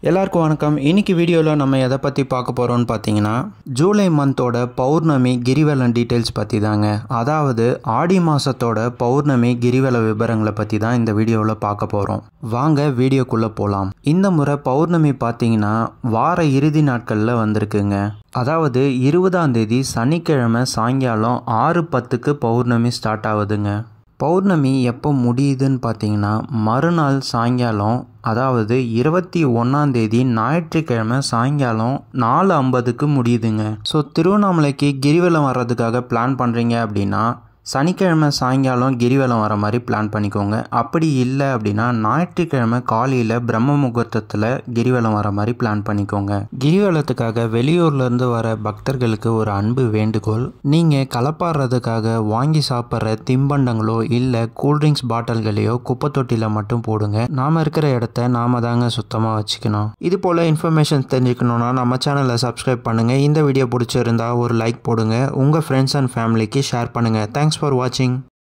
எல்லாருக்கும் வணக்கம். இன்னைக்கு வீடியோவில் நம்ம எதை பற்றி பார்க்க போகிறோம்னு பார்த்தீங்கன்னா, ஜூலை மந்தோட பௌர்ணமி கிரிவலம் டீட்டெயில்ஸ் பற்றி தாங்க. அதாவது ஆடி மாதத்தோட பௌர்ணமி கிரிவல விவரங்களை பற்றி தான் இந்த வீடியோவில் பார்க்க போகிறோம். வாங்க வீடியோக்குள்ளே போகலாம். இந்த முறை பௌர்ணமி பார்த்தீங்கன்னா வார இறுதி நாட்களில் வந்திருக்குங்க. அதாவது 20ஆம் தேதி சனிக்கிழமை சாயங்காலம் 6:10க்கு பௌர்ணமி ஸ்டார்ட் ஆகுதுங்க. பௌர்ணமி எப்போ முடியுதுன்னு பார்த்தீங்கன்னா மறுநாள் சாயங்காலம், அதாவது 21ஆம் தேதி ஞாயிற்றுக்கிழமை சாயங்காலம் 4:50க்கு முடியுதுங்க. ஸோ திருவண்ணாமலைக்கு கிரிவலம் வர்றதுக்காக பிளான் பண்ணுறீங்க அப்படின்னா சனிக்கிழமை சாயங்காலம் கிரிவலம் வர மாதிரி பிளான் பண்ணிக்கோங்க. அப்படி இல்லை அப்படின்னா ஞாயிற்றுக்கிழமை காலையில் பிரம்ம முகூர்த்தத்தில் கிரிவலம் வர மாதிரி பிளான் பண்ணிக்கோங்க. கிரிவலத்துக்காக வெளியூர்லேருந்து வர பக்தர்களுக்கு ஒரு அன்பு வேண்டுகோள். நீங்கள் களப்பாடுறதுக்காக வாங்கி சாப்பிட்ற தின்பண்டங்களோ இல்லை கூல்ட்ரிங்க்ஸ் பாட்டில்களையோ குப்பை தொட்டியில் மட்டும் போடுங்க. நாம் இருக்கிற இடத்த நாம தாங்க சுத்தமாக வச்சுக்கணும். இது போல் இன்ஃபர்மேஷன் தெரிஞ்சுக்கணுன்னா நம்ம சேனலை சப்ஸ்கிரைப் பண்ணுங்கள். இந்த வீடியோ பிடிச்சிருந்தா ஒரு லைக் போடுங்க. உங்கள் ஃப்ரெண்ட்ஸ் அண்ட் ஃபேமிலிக்கு ஷேர் பண்ணுங்கள். Thanks for watching.